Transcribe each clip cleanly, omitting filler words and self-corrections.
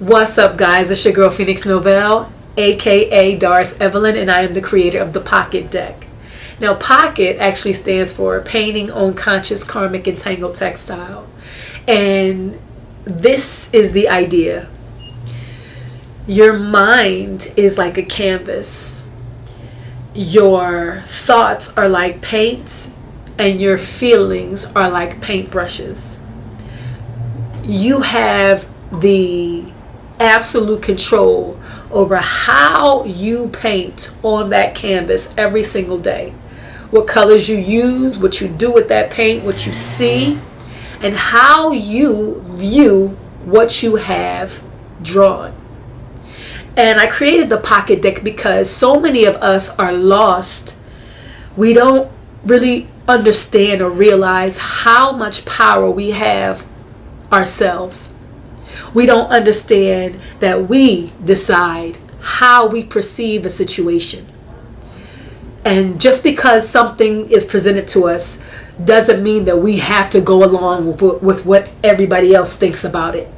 What's up, guys? It's your girl Phoenix Novell, aka Doris Evelyn, and I am the creator of the P.O.C.K.E.T Deck. Now, P.O.C.K.E.T actually stands for Painting on Conscious Karmic Entangled Textile, and this is the idea. Your mind is like a canvas. Your thoughts are like paint, and your feelings are like paintbrushes. You have the absolute control over how you paint on that canvas every single day. What colors you use, what you do with that paint, what you see, and how you view what you have drawn. And I created the P.O.C.K.E.T Deck because so many of us are lost. We don't really understand or realize how much power we have ourselves. We don't understand that we decide how we perceive a situation. And just because something is presented to us doesn't mean that we have to go along with what everybody else thinks about it.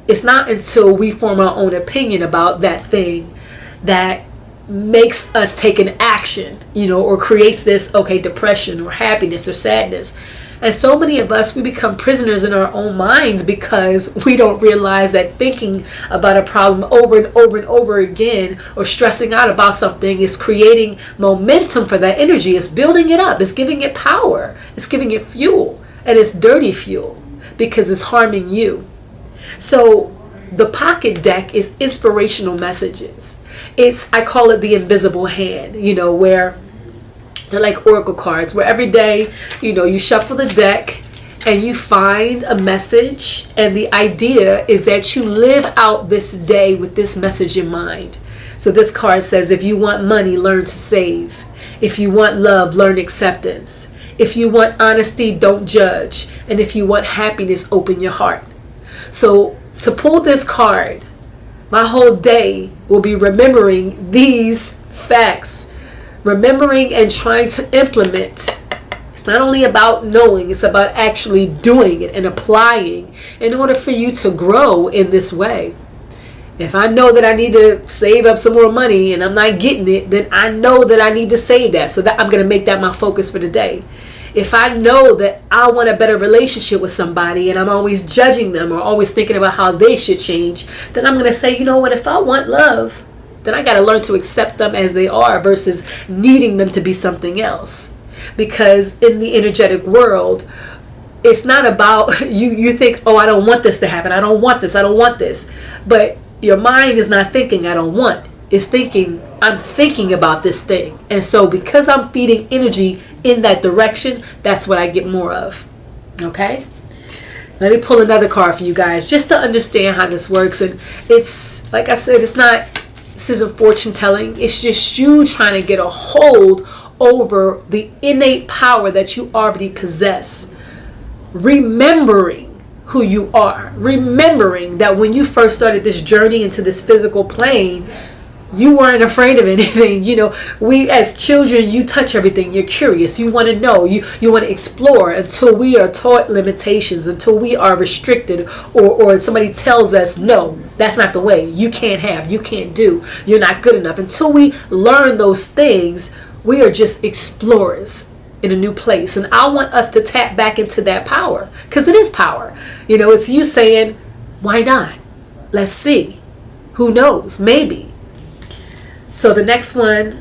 It's not until we form our own opinion about that thing that makes us take an action, or creates this, depression or happiness or sadness. And so many of us, we become prisoners in our own minds because we don't realize that thinking about a problem over and over and over again, or stressing out about something, is creating momentum for that energy. It's building it up. It's giving it power. It's giving it fuel. And it's dirty fuel because it's harming you. So the P.O.C.K.E.T Deck is inspirational messages. I call it the invisible hand, where they're like oracle cards, where every day, you shuffle the deck and you find a message. And the idea is that you live out this day with this message in mind. So this card says, if you want money, learn to save. If you want love, learn acceptance. If you want honesty, don't judge. And if you want happiness, open your heart. So to pull this card, my whole day will be remembering these facts. Remembering and trying to implement. It's not only about knowing, it's about actually doing it and applying in order for you to grow in this way. If I know that I need to save up some more money and I'm not getting it, then I know that I need to save that, so that I'm going to make that my focus for the day. If I know that I want a better relationship with somebody and I'm always judging them or always thinking about how they should change, then I'm going to say, if I want love, then I got to learn to accept them as they are versus needing them to be something else. Because in the energetic world, it's not about you think, I don't want this to happen. I don't want this. I don't want this. But your mind is not thinking, I don't want. It's thinking, I'm thinking about this thing. And so because I'm feeding energy in that direction, that's what I get more of. Okay? Let me pull another card for you guys just to understand how this works. And it's, like I said, this isn't fortune telling. It's just you trying to get a hold over the innate power that you already possess. Remembering who you are. Remembering that when you first started this journey into this physical plane, you weren't afraid of anything. We as children, you touch everything. You're curious. You want to know. You want to explore until we are taught limitations, until we are restricted, or somebody tells us, no, that's not the way. You can't have, you can't do, you're not good enough. Until we learn those things, we are just explorers in a new place. And I want us to tap back into that power, because it is power. It's you saying, why not? Let's see. Who knows? Maybe. So the next card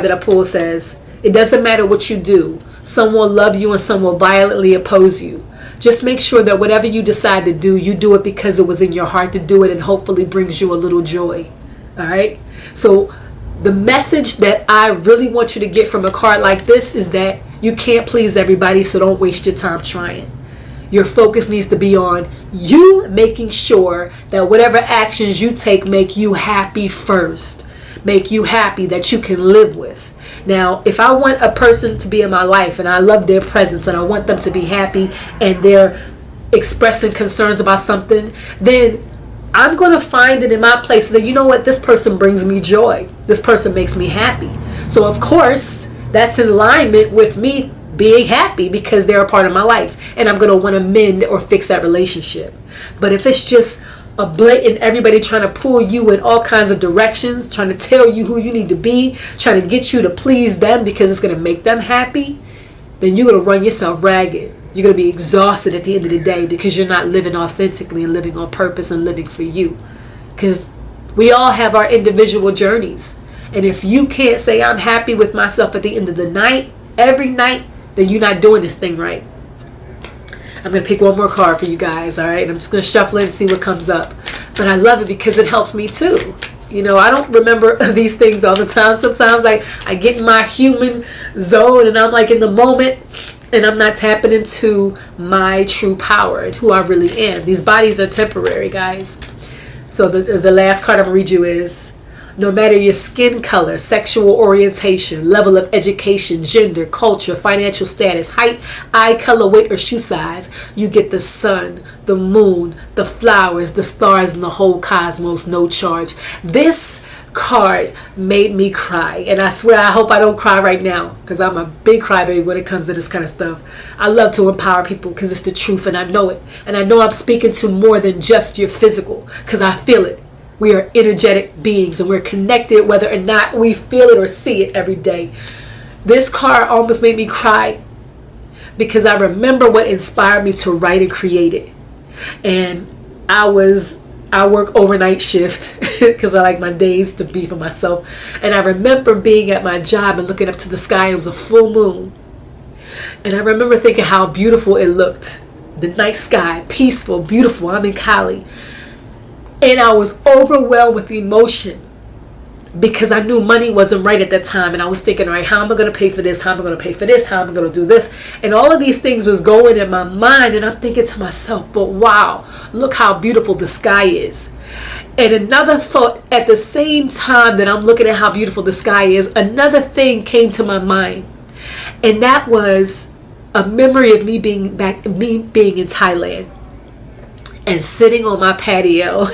that I pull says, it doesn't matter what you do. Some will love you and some will violently oppose you. Just make sure that whatever you decide to do, you do it because it was in your heart to do it and hopefully brings you a little joy. All right? So the message that I really want you to get from a card like this is that you can't please everybody, so don't waste your time trying. Your focus needs to be on you making sure that whatever actions you take make you happy first. Make you happy that you can live with. Now, if I want a person to be in my life and I love their presence and I want them to be happy and they're expressing concerns about something, then I'm going to find it in my place that, this person brings me joy. This person makes me happy. So, of course, that's in alignment with me being happy because they're a part of my life, and I'm going to want to mend or fix that relationship. But if it's just a blatant everybody trying to pull you in all kinds of directions, trying to tell you who you need to be, trying to get you to please them because it's going to make them happy, then you're going to run yourself ragged. You're going to be exhausted at the end of the day because you're not living authentically and living on purpose and living for you. Because we all have our individual journeys. And if you can't say, I'm happy with myself at the end of the night, every night, then you're not doing this thing right. I'm going to pick one more card for you guys, all right? And I'm just going to shuffle it and see what comes up. But I love it because it helps me too. You know, I don't remember these things all the time. Sometimes I get in my human zone and I'm like in the moment and I'm not tapping into my true power and who I really am. These bodies are temporary, guys. So the last card I'm going to read you is, no matter your skin color, sexual orientation, level of education, gender, culture, financial status, height, eye color, weight, or shoe size, you get the sun, the moon, the flowers, the stars, and the whole cosmos, no charge. This card made me cry, and I swear I hope I don't cry right now because I'm a big crybaby when it comes to this kind of stuff. I love to empower people because it's the truth and I know it, and I know I'm speaking to more than just your physical because I feel it. We are energetic beings and we're connected whether or not we feel it or see it every day. This card almost made me cry because I remember what inspired me to write and create it. And I work overnight shift because I like my days to be for myself. And I remember being at my job and looking up to the sky. It was a full moon. And I remember thinking how beautiful it looked. The night sky, peaceful, beautiful. I'm in Cali. And I was overwhelmed with emotion because I knew money wasn't right at that time. And I was thinking, all right, how am I going to pay for this? How am I going to pay for this? How am I going to do this? And all of these things was going in my mind. And I'm thinking to myself, but wow, look how beautiful the sky is. And another thought at the same time that I'm looking at how beautiful the sky is, another thing came to my mind. And that was a memory of me being in Thailand. And sitting on my patio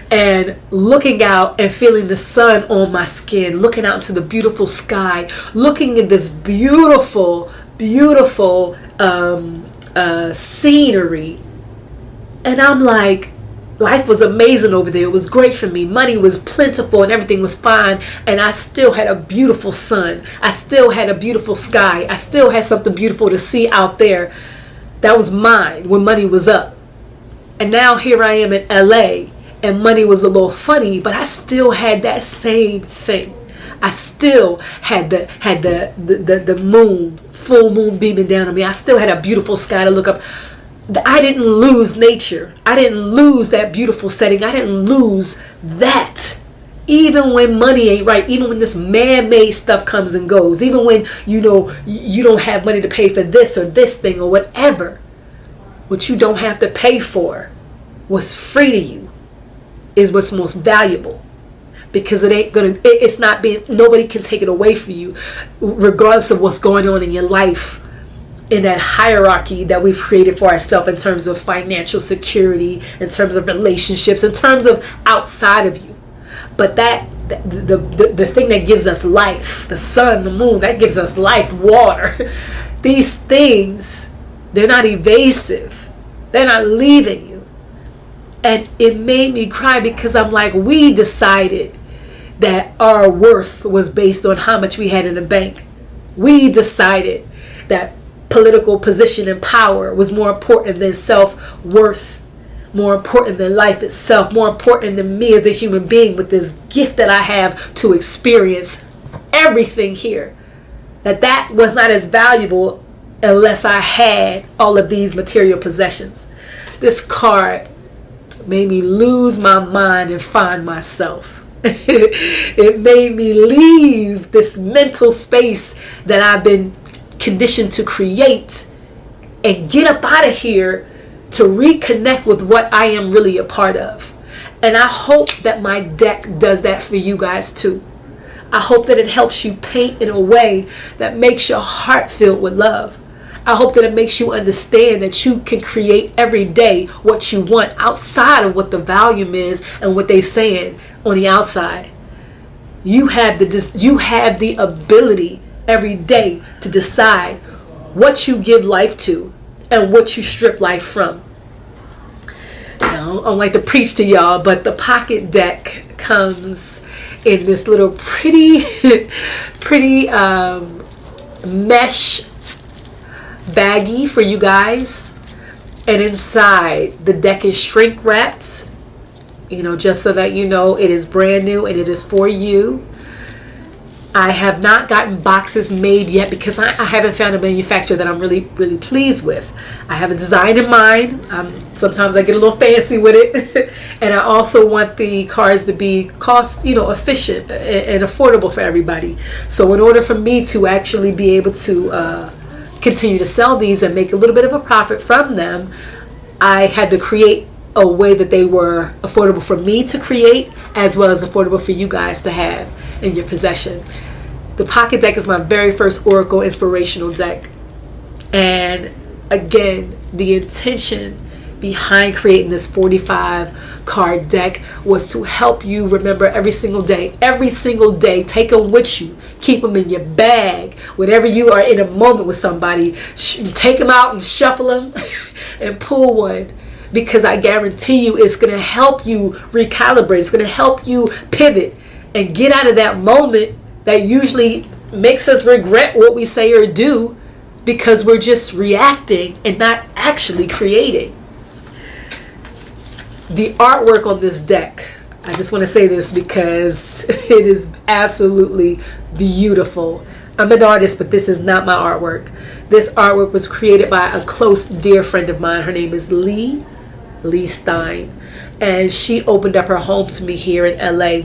and looking out and feeling the sun on my skin, looking out into the beautiful sky, looking at this beautiful, beautiful scenery. And I'm like, life was amazing over there. It was great for me. Money was plentiful and everything was fine. And I still had a beautiful sun. I still had a beautiful sky. I still had something beautiful to see out there. That was mine when money was up. And now here I am in LA and money was a little funny, but I still had that same thing. I still had the moon, full moon beaming down on me. I still had a beautiful sky to look up. I didn't lose nature. I didn't lose that beautiful setting. I didn't lose that. Even when money ain't right, even when this man-made stuff comes and goes, even when you don't have money to pay for this or this thing or whatever. What you don't have to pay for, what's free to you, is what's most valuable. Because nobody can take it away from you, regardless of what's going on in your life, in that hierarchy that we've created for ourselves in terms of financial security, in terms of relationships, in terms of outside of you. But the thing that gives us life, the sun, the moon, that gives us life, water, these things, they're not evasive. They're not leaving you. And it made me cry because I'm like, we decided that our worth was based on how much we had in the bank. We decided that political position and power was more important than self-worth, more important than life itself, more important than me as a human being with this gift that I have to experience everything here. That was not as valuable unless I had all of these material possessions. This card made me lose my mind and find myself. It made me leave this mental space that I've been conditioned to create and get up out of here to reconnect with what I am really a part of. And I hope that my deck does that for you guys too. I hope that it helps you paint in a way that makes your heart filled with love. I hope that it makes you understand that you can create every day what you want outside of what the volume is and what they're saying on the outside. You have the ability every day to decide what you give life to and what you strip life from. don't like to preach to y'all, but the P.O.C.K.E.T deck comes in this little pretty mesh baggie for you guys, and inside the deck is shrink wrapped, just so that you know it is brand new and it is for you. I have not gotten boxes made yet because I haven't found a manufacturer that I'm really pleased with. I have a design in mind. Sometimes I get a little fancy with it. And I also want the cards to be cost, efficient and affordable for everybody. So in order for me to actually be able to continue to sell these and make a little bit of a profit from them, I had to create a way that they were affordable for me to create, as well as affordable for you guys to have in your possession. The P.O.C.K.E.T deck is my very first Oracle inspirational deck. And again, the intention behind creating this 45 card deck was to help you remember every single day, take them with you, keep them in your bag. Whenever you are in a moment with somebody, take them out and shuffle them and pull one. Because I guarantee you it's going to help you recalibrate. It's going to help you pivot and get out of that moment that usually makes us regret what we say or do, because we're just reacting and not actually creating. The artwork on this deck, I just want to say this because it is absolutely beautiful. I'm an artist, but this is not my artwork. This artwork was created by a close, dear friend of mine. Her name is Lee Stein, and she opened up her home to me here in LA.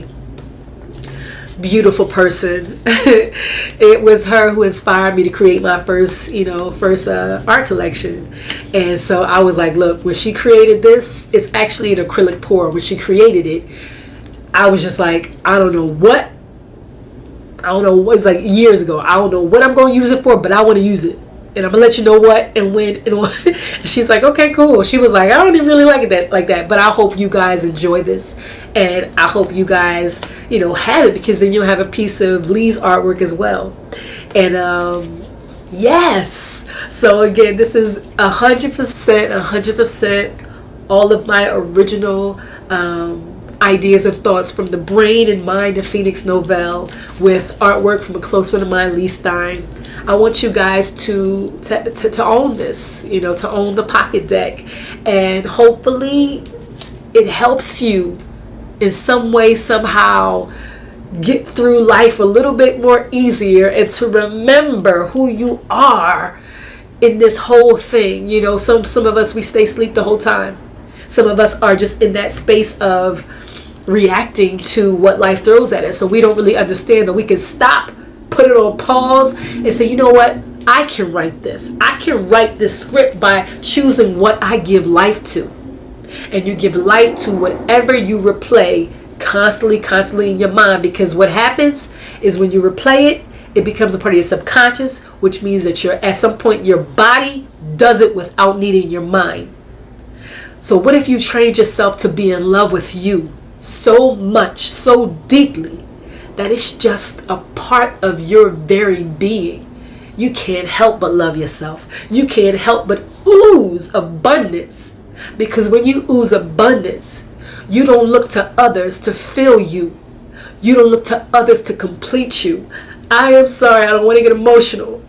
Beautiful person. It was her who inspired me to create my first art collection. And so I was like, look, when she created this, it's actually an acrylic pour. When she created it, I was just like, I don't know, it was like years ago. I don't know what I'm going to use it for, but I want to use it. And I'm going to let you know what and when and what. And she's like, okay, cool. She was like, I don't even really like it like that. But I hope you guys enjoy this. And I hope you guys, have it, because then you'll have a piece of Lee's artwork as well. And yes. So again, this is 100% all of my original ideas and thoughts from the brain and mind of Phoenix Novell, with artwork from a close friend of mine, Lee Stein. I want you guys to own this, to own the P.O.C.K.E.T deck, and hopefully it helps you in some way, somehow, get through life a little bit more easier, and to remember who you are in this whole thing. Some of us, we stay asleep the whole time. Some of us are just in that space of reacting to what life throws at us, so we don't really understand that we can stop, put it on pause, and say, you know what, I can write this. I can write this script by choosing what I give life to. And you give life to whatever you replay constantly in your mind, because what happens is when you replay it, it becomes a part of your subconscious, which means that at some point your body does it without needing your mind. So what if you trained yourself to be in love with you so much, so deeply, that it's just a part of your very being? You can't help but love yourself. You can't help but ooze abundance. Because when you ooze abundance, you don't look to others to fill you. You don't look to others to complete you. I am sorry, I don't want to get emotional,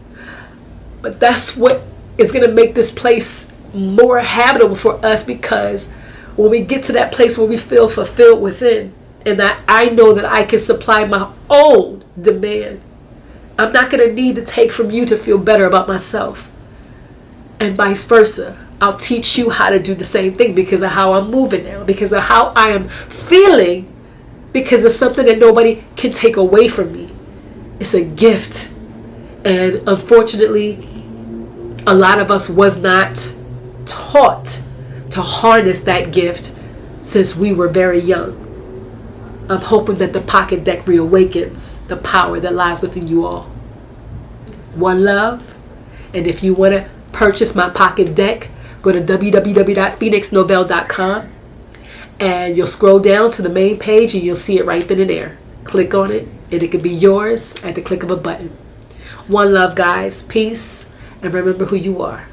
but that's what is going to make this place more habitable for us, because when we get to that place where we feel fulfilled within, and that I know that I can supply my own demand, I'm not going to need to take from you to feel better about myself, and vice versa. I'll teach you how to do the same thing because of how I'm moving now, because of how I am feeling, because of something that nobody can take away from me. It's a gift. And unfortunately, a lot of us was not taught to harness that gift since we were very young. I'm hoping that the P.O.C.K.E.T deck reawakens the power that lies within you all. One love. And if you want to purchase my P.O.C.K.E.T deck, go to www.phoenixnovell.com, and you'll scroll down to the main page and you'll see it right then and there. Click on it and it can be yours at the click of a button. One love, guys. Peace, and remember who you are.